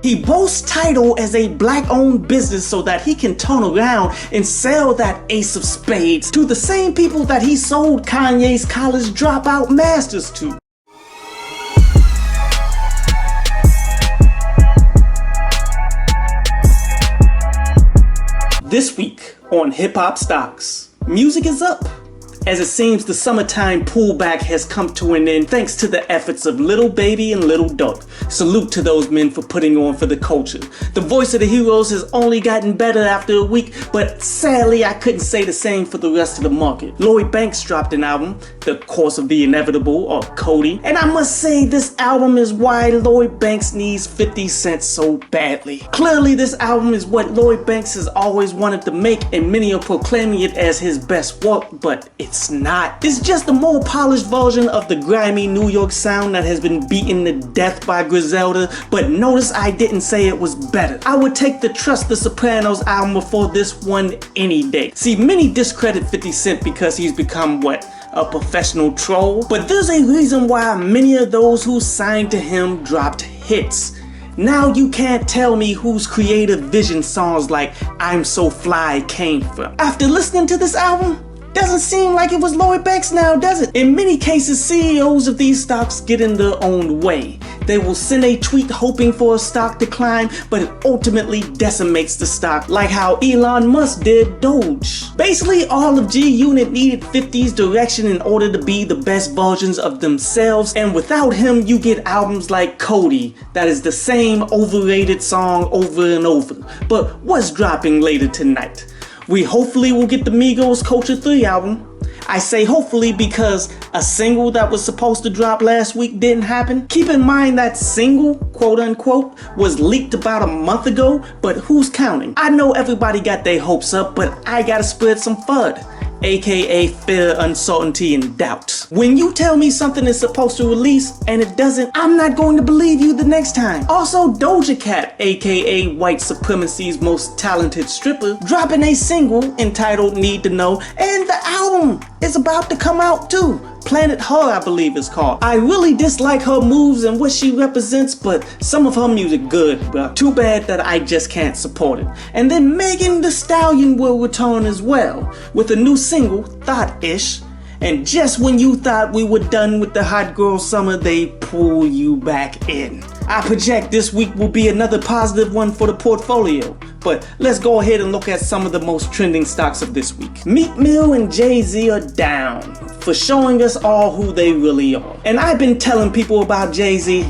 He boasts title as a black-owned business so that he can turn around and sell that ace of spades to the same people that he sold Kanye's college dropout masters to. This week on Hip Hop Stocks, music is up, as it seems the summertime pullback has come to an end thanks to the efforts of Lil Baby and Lil Dogg. Salute to those men for putting on for the culture. The voice of the heroes has only gotten better after a week, but sadly I couldn't say the same for the rest of the market. Lloyd Banks dropped an album, The Course of the Inevitable, or Coti, and I must say this album is why Lloyd Banks needs 50 Cent so badly. Clearly this album is what Lloyd Banks has always wanted to make, and many are proclaiming it as his best work, but it's not. It's just a more polished version of the grimy New York sound that has been beaten to death by Griselda, but notice I didn't say it was better. I would take the Trust the Sopranos album before this one any day. See, many discredit 50 Cent because he's become what? A professional troll? But there's a reason why many of those who signed to him dropped hits. Now you can't tell me whose creative vision songs like I'm So Fly came from. After listening to this album, doesn't seem like it was Lloyd Banks now, does it? In many cases, CEOs of these stocks get in their own way. They will send a tweet hoping for a stock decline, but it ultimately decimates the stock, like how Elon Musk did Doge. Basically, all of G-Unit needed 50's direction in order to be the best versions of themselves, and without him, you get albums like Coti, that is the same overrated song over and over. But what's dropping later tonight? We hopefully will get the Migos Culture 3 album. I say hopefully because a single that was supposed to drop last week didn't happen. Keep in mind that single, quote unquote, was leaked about a month ago, but who's counting? I know everybody got their hopes up, but I gotta spread some FUD. AKA fear, uncertainty, and doubt. When you tell me something is supposed to release and it doesn't, I'm not going to believe you the next time. Also, Doja Cat, aka white supremacy's most talented stripper, dropping a single entitled Need to Know, and the album is about to come out too. Planet Her, I believe it's called. I really dislike her moves and what she represents, but some of her music good, bruh. Too bad that I just can't support it. And then Megan Thee Stallion will return as well, with a new single, Thought-ish. And just when you thought we were done with the hot girl summer, they pull you back in. I project this week will be another positive one for the portfolio. But let's go ahead and look at some of the most trending stocks of this week. Meek Mill and Jay-Z are down for showing us all who they really are. And I've been telling people about Jay-Z.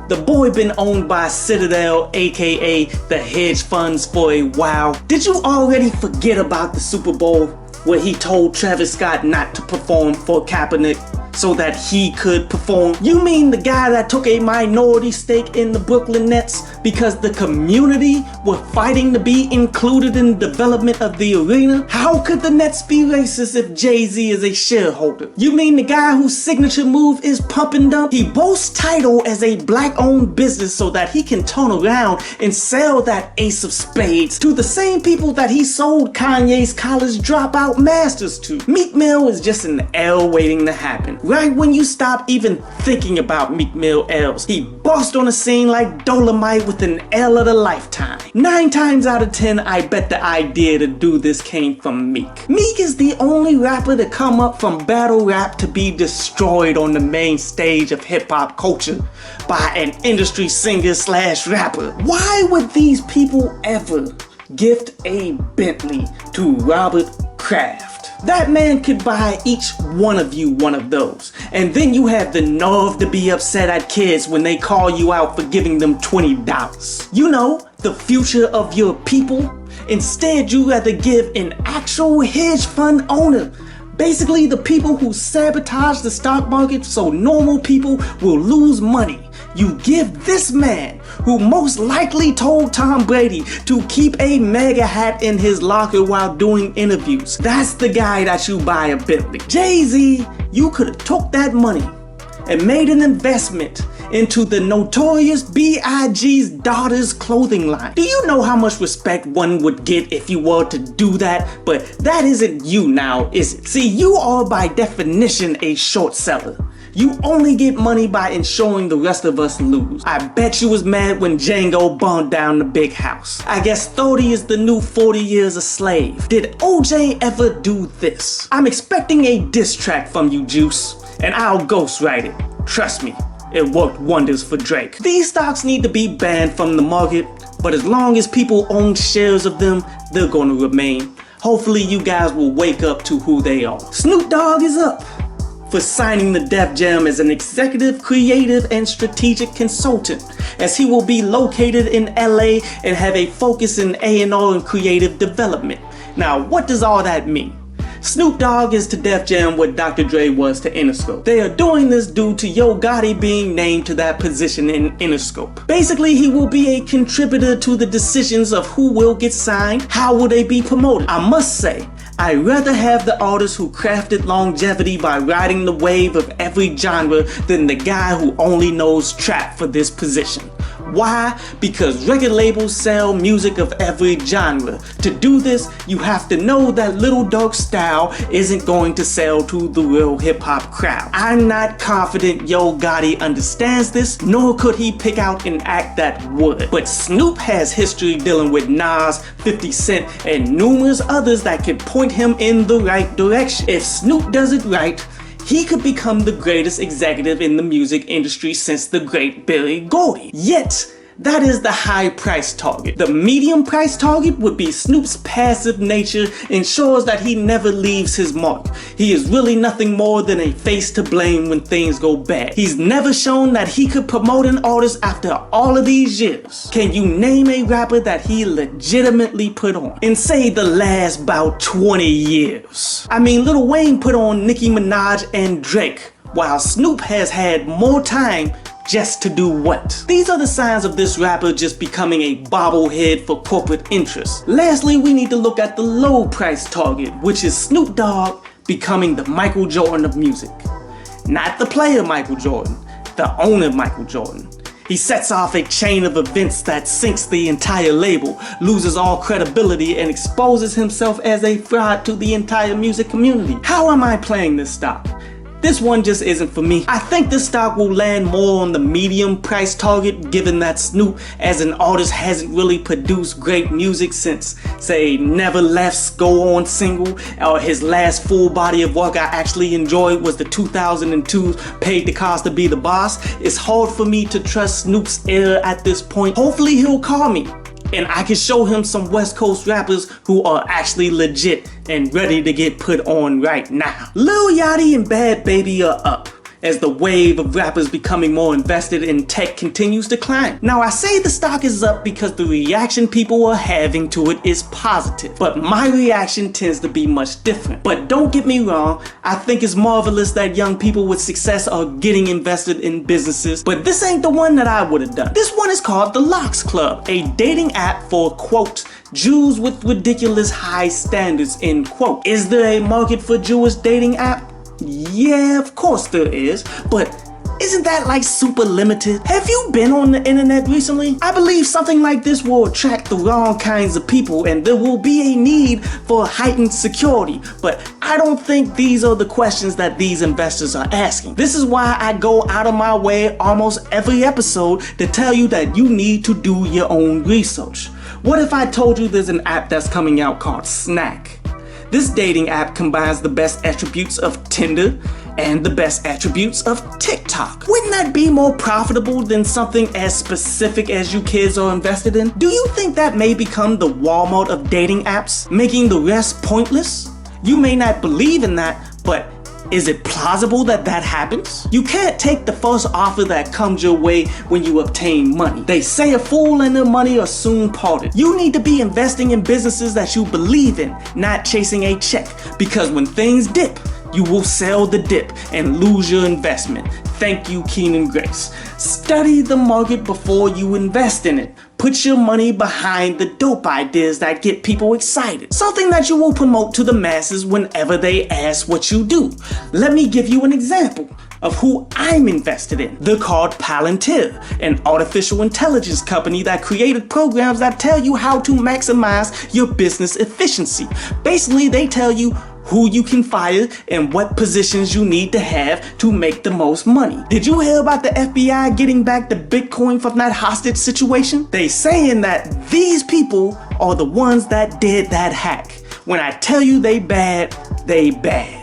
The boy been owned by Citadel, aka the hedge funds, for a while. Did you already forget about the Super Bowl where he told Travis Scott not to perform for Kaepernick so that he could perform? You mean the guy that took a minority stake in the Brooklyn Nets because the community were fighting to be included in the development of the arena? How could the Nets be racist if Jay-Z is a shareholder? You mean the guy whose signature move is pump and dump? He boasts title as a black-owned business so that he can turn around and sell that ace of spades to the same people that he sold Kanye's college dropout masters to. Meek Mill is just an L waiting to happen. Right when you stop even thinking about Meek Mill L's, he burst on the scene like Dolomite with an L of a lifetime. 9 times out of 10, I bet the idea to do this came from Meek. Meek is the only rapper to come up from battle rap to be destroyed on the main stage of hip hop culture by an industry singer slash rapper. Why would these people ever gift a Bentley to Robert Kraft? That man could buy each one of you one of those. And then you have the nerve to be upset at kids when they call you out for giving them $20. You know, the future of your people. Instead, you rather give an actual hedge fund owner, basically the people who sabotage the stock market so normal people will lose money. You give this man, who most likely told Tom Brady to keep a MAGA hat in his locker while doing interviews. That's the guy that you buy a Bentley. Jay-Z, you could have took that money and made an investment into the notorious B.I.G.'s daughter's clothing line. Do you know how much respect one would get if you were to do that? But that isn't you now, is it? See, you are by definition a short seller. You only get money by ensuring the rest of us lose. I bet you was mad when Django burned down the big house. I guess 30 is the new 40 years a slave. Did OJ ever do this? I'm expecting a diss track from you, Juice, and I'll ghostwrite it. Trust me, it worked wonders for Drake. These stocks need to be banned from the market, but as long as people own shares of them, they're gonna remain. Hopefully you guys will wake up to who they are. Snoop Dogg is up for signing the Def Jam as an executive, creative, and strategic consultant, as he will be located in LA and have a focus in A&R and creative development. Now, what does all that mean? Snoop Dogg is to Def Jam what Dr. Dre was to Interscope. They are doing this due to Yo Gotti being named to that position in Interscope. Basically, he will be a contributor to the decisions of who will get signed, how will they be promoted. I must say, I'd rather have the artist who crafted longevity by riding the wave of every genre than the guy who only knows trap for this position. Why? Because record labels sell music of every genre. To do this, you have to know that Little Dog's style isn't going to sell to the real hip-hop crowd. I'm not confident Yo Gotti understands this, nor could he pick out an act that would. But Snoop has history dealing with Nas, 50 Cent, and numerous others that could point him in the right direction. If Snoop does it right, he could become the greatest executive in the music industry since the great Billy Gordy. Yet, that is the high price target. The medium price target would be Snoop's passive nature ensures that he never leaves his mark. He is really nothing more than a face to blame when things go bad. He's never shown that he could promote an artist after all of these years. Can you name a rapper that he legitimately put on in say the last about 20 years? I mean, Lil Wayne put on Nicki Minaj and Drake, while Snoop has had more time just to do what? These are the signs of this rapper just becoming a bobblehead for corporate interests. Lastly, we need to look at the low price target, which is Snoop Dogg becoming the Michael Jordan of music. Not the player Michael Jordan, the owner Michael Jordan. He sets off a chain of events that sinks the entire label, loses all credibility, and exposes himself as a fraud to the entire music community. How am I playing this stock? This one just isn't for me. I think this stock will land more on the medium price target, given that Snoop as an artist hasn't really produced great music since, say, Never Left's Go On single, or his last full body of work I actually enjoyed was the 2002 Paid the Cost to Be the Boss. It's hard for me to trust Snoop's era at this point. Hopefully he'll call me, and I can show him some West Coast rappers who are actually legit and ready to get put on right now. Lil Yachty and Bhad Bhabie are up, as the wave of rappers becoming more invested in tech continues to climb. Now, I say the stock is up because the reaction people are having to it is positive, but my reaction tends to be much different. But don't get me wrong, I think it's marvelous that young people with success are getting invested in businesses, but this ain't the one that I would have done. This one is called The Locks Club, a dating app for, quote, Jews with ridiculous high standards, end quote. Is there a market for Jewish dating app? Yeah, of course there is, but isn't that like super limited? Have you been on the internet recently? I believe something like this will attract the wrong kinds of people and there will be a need for heightened security, but I don't think these are the questions that these investors are asking. This is why I go out of my way almost every episode to tell you that you need to do your own research. What if I told you there's an app that's coming out called Snack? This dating app combines the best attributes of Tinder and the best attributes of TikTok. Wouldn't that be more profitable than something as specific as you kids are invested in? Do you think that may become the Walmart of dating apps, making the rest pointless? You may not believe in that, but is it plausible that that happens? You can't take the first offer that comes your way when you obtain money. They say a fool and their money are soon parted. You need to be investing in businesses that you believe in, not chasing a check. Because when things dip, you will sell the dip and lose your investment. Thank you, Keenan Grace. Study the market before you invest in it. Put your money behind the dope ideas that get people excited. Something that you will promote to the masses whenever they ask what you do. Let me give you an example of who I'm invested in. They're called Palantir, an artificial intelligence company that created programs that tell you how to maximize your business efficiency. Basically, they tell you who you can fire, and what positions you need to have to make the most money. Did you hear about the FBI getting back the Bitcoin from that hostage situation? They saying that these people are the ones that did that hack. When I tell you they bad, they bad.